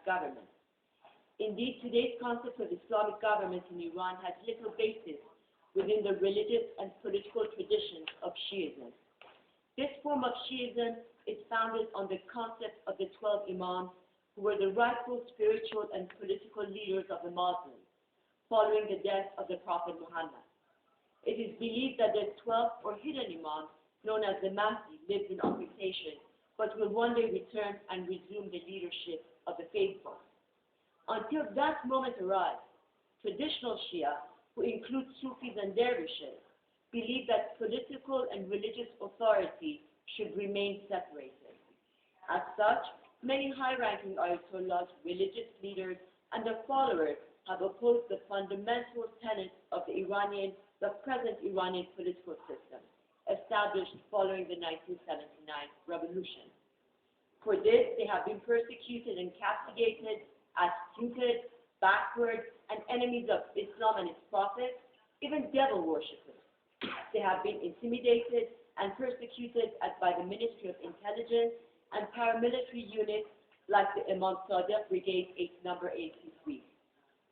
government. Indeed, today's concept of Islamic government in Iran has little basis within the religious and political traditions of Shiism. This form of Shiism is founded on the concept of the 12 Imams, who were the rightful spiritual and political leaders of the Muslims, following the death of the Prophet Muhammad. It is believed that the 12th or hidden Imam, known as the Mahdi, lives in occultation, but will one day return and resume the leadership of the faithful. Until that moment arrives, traditional Shia, who include Sufis and Dervishes, believe that political and religious authority should remain separated. As such, many high-ranking ayatollahs, religious leaders, and their followers have opposed the fundamental tenets of the present Iranian political system, established following the 1979 revolution. For this, they have been persecuted and castigated as stupid, backward, and enemies of Islam and its prophets, even devil worshippers. They have been intimidated and persecuted by the Ministry of Intelligence and paramilitary units like the Imam Sadiq Brigade number 83.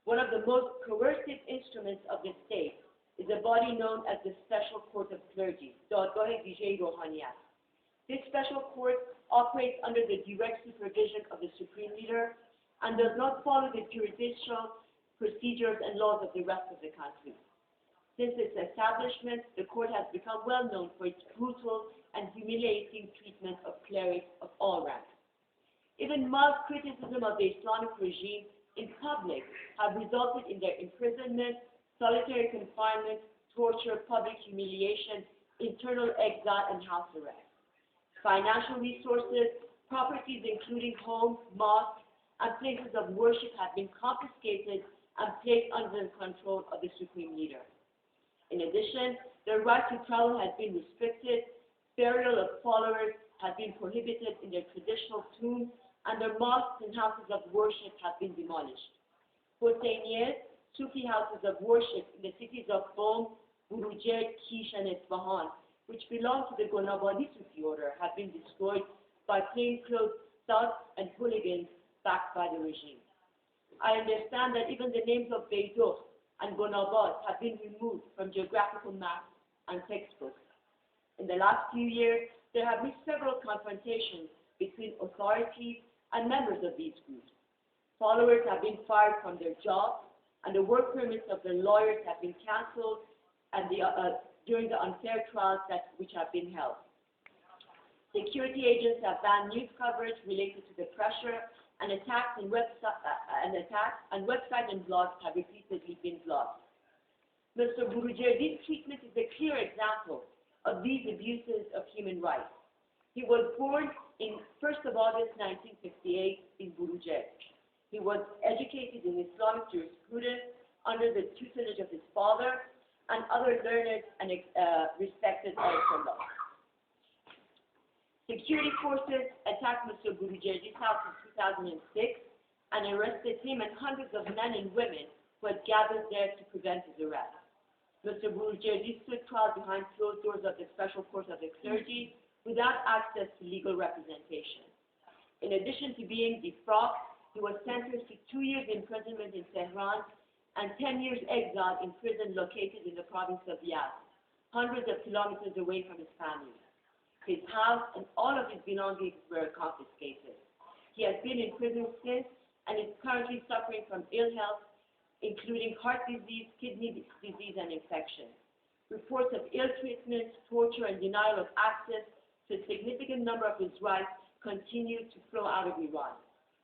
One of the most coercive instruments of the state is a body known as the Special Court of Clergy, دادگاه ویژه روحانیت. This special court operates under the direct supervision of the supreme leader and does not follow the judicial procedures and laws of the rest of the country. Since its establishment, the court has become well known for its brutal and humiliating treatment of clerics of all ranks. Even mild criticism of the Islamic regime in public have resulted in their imprisonment, solitary confinement, torture, public humiliation, internal exile, and house arrest. Financial resources, properties including homes, mosques, and places of worship have been confiscated and placed under the control of the supreme leader. In addition, their right to travel has been restricted, burial of followers has been prohibited in their traditional tombs, and their mosques and houses of worship have been demolished. For 10 years, Sufi houses of worship in the cities of Qom, Borujerdia, Kish, and Isfahan, which belong to the geneva2 Sufi order, have been destroyed by plainclothes thugs and hooligans backed by the regime. I understand that even the names of Beydoh and Gonabad have been removed from geographical maps and textbooks. In the last few years, there have been several confrontations between authorities and members of these groups. Followers have been fired from their jobs, and the work permits of the lawyers have been cancelled and during the unfair trials which have been held. Security agents have banned news coverage related to the pressure, and attacks and websites and blogs have repeatedly been blocked. Mr. Borujerdi's treatment is a clear example of these abuses of human rights. He was born in 1st of August 1958 in Borujerdia. He was educated in Islamic jurisprudence under the tutelage of his father and other learned and respected ayatollahs. Security forces attacked Mr. Borujerdi's house in 2006 and arrested him and hundreds of men and women who had gathered there to prevent his arrest. Mr. Borujerdi stood trial behind closed doors of the Special Court of the Clergy without access to legal representation. In addition to being defrocked, he was sentenced to 2 years imprisonment in Tehran and 10 years exile in prison located in the province of Yazd, hundreds of kilometers away from his family. His house and all of his belongings were confiscated. He has been in prison since and is currently suffering from ill health, including heart disease, kidney disease, and infection. Reports of ill treatment, torture, and denial of access to a significant number of his rights continue to flow out of Iran.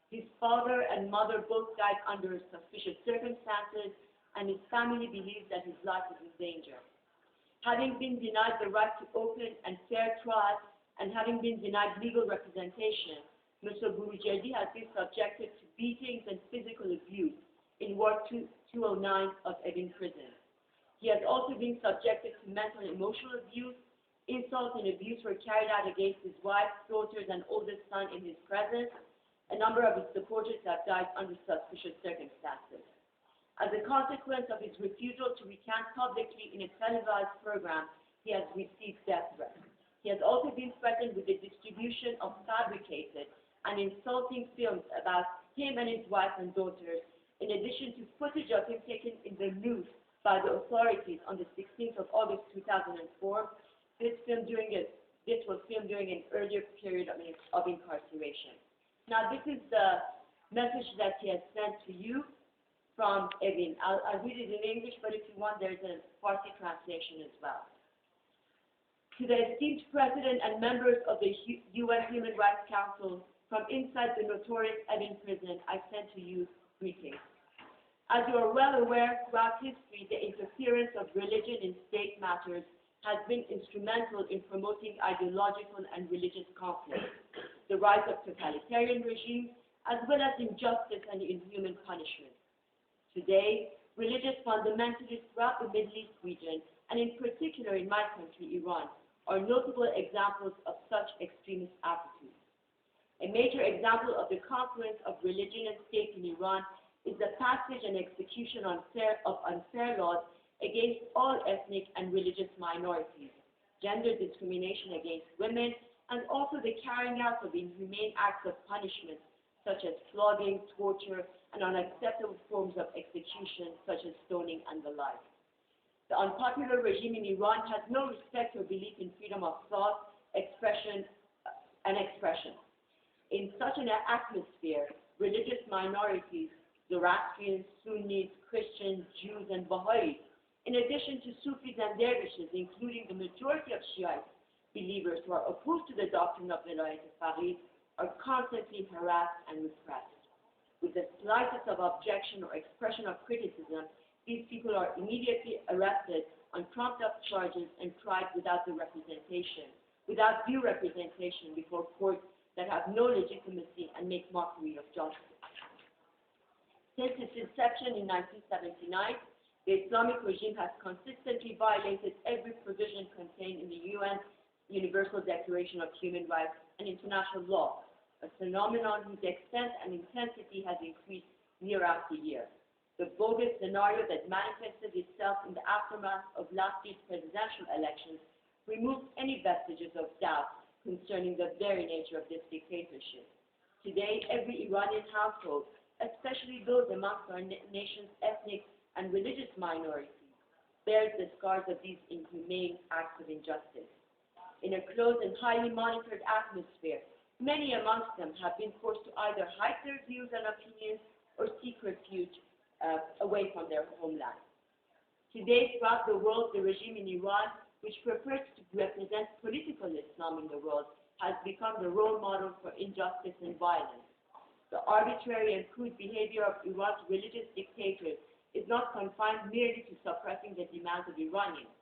His father and mother both died under suspicious circumstances, and his family believes that his life is in danger. Having been denied the right to open and fair trial and having been denied legal representation, Mr. Borujerdi has been subjected to beatings and physical abuse in Ward 209 of Evin prison. He has also been subjected to mental and emotional abuse. Insults and abuse were carried out against his wife, daughters, and oldest son in his presence. A number of his supporters have died under suspicious circumstances. As a consequence of his refusal to recant publicly in a televised program, he has received death threats. He has also been threatened with the distribution of fabricated and insulting films about him and his wife and daughters, in addition to footage of him taken in the nude by the authorities on the 16th of August 2004. This was filmed during an earlier period of incarceration. Now, this is the message that he has sent to you from Evin. I'll read it in English, but if you want, there's a Farsi translation as well. To the esteemed President and members of the UN Human Rights Council, from inside the notorious Evin prison, I send to you greetings. As you are well aware, throughout history, the interference of religion in state matters has been instrumental in promoting ideological and religious conflict, the rise of totalitarian regimes, as well as injustice and inhuman punishment. Today, religious fundamentalists throughout the Middle East region, and in particular in my country, Iran, are notable examples of such extremist attitudes. A major example of the confluence of religion and state in Iran is the passage and execution of unfair laws against all ethnic and religious minorities, gender discrimination against women, and also the carrying out of inhumane acts of punishment such as flogging, torture, and unacceptable forms of execution such as stoning and the like. The unpopular regime in Iran has no respect or belief in freedom of thought, expression. In such an atmosphere, religious minorities, Zoroastrians, Sunnis, Christians, Jews, and Baha'is, in addition to Sufis and dervishes, including the majority of Shiite believers who are opposed to the doctrine of Vilayat al-Faqih, are constantly harassed and repressed. With the slightest of objection or expression of criticism, these people are immediately arrested on trumped-up charges and tried without due representation before courts that have no legitimacy and make mockery of justice. Since its inception in 1979, the Islamic regime has consistently violated every provision contained in the UN Universal Declaration of Human Rights and international law, a phenomenon whose extent and intensity has increased year after year. The bogus scenario that manifested itself in the aftermath of last year's presidential elections removes any vestiges of doubt concerning the very nature of this dictatorship. Today, every Iranian household, especially those amongst our nation's ethnic and religious minorities, bears the scars of these inhumane acts of injustice. In a closed and highly monitored atmosphere, many amongst them have been forced to either hide their views and opinions or seek refuge away from their homeland. Today, throughout the world, the regime in Iran, which prefers to represent political Islam in the world, has become the role model for injustice and violence. The arbitrary and crude behavior of Iran's religious dictators is not confined merely to suppressing the demands of Iranians.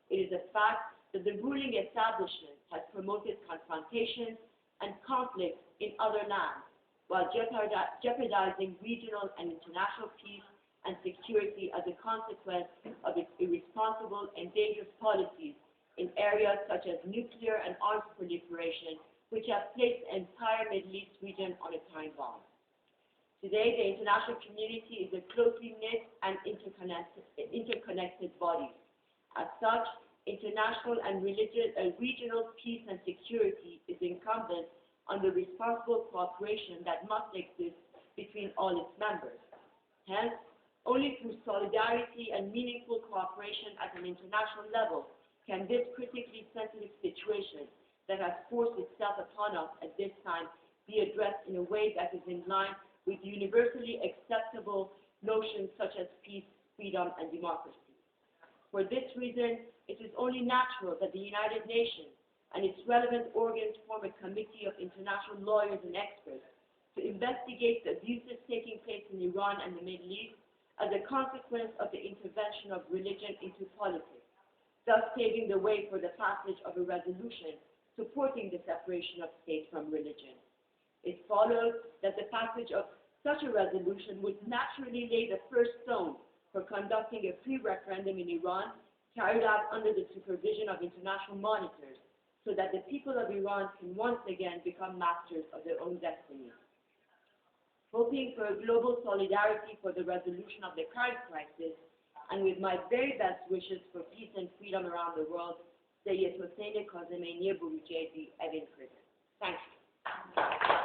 It is a fact that the ruling establishment has promoted confrontations and conflicts in other lands, while jeopardizing regional and international peace and security as a consequence of its irresponsible and dangerous policies in areas such as nuclear and arms proliferation, which have placed the entire Middle East region on a time bomb. Today, the international community is a closely knit and interconnected body. As such, international and regional peace and security is incumbent on the responsible cooperation that must exist between all its members. Hence, only through solidarity and meaningful cooperation at an international level can this critically sensitive situation that has forced itself upon us at this time be addressed in a way that is in line with universally acceptable notions such as peace, freedom, and democracy. For this reason, it is only natural that the United Nations and its relevant organs form a committee of international lawyers and experts to investigate the abuses taking place in Iran and the Middle East as a consequence of the intervention of religion into politics, thus paving the way for the passage of a resolution supporting the separation of state from religion. It follows that the passage of such a resolution would naturally lay the first stone for conducting a free referendum in Iran, carried out under the supervision of international monitors, so that the people of Iran can once again become masters of their own destiny. Hoping for a global solidarity for the resolution of the current crisis, and with my very best wishes for peace and freedom around the world, Sayyid Hossein Kazemeni Borujerdi, Evin Prison. Thank you.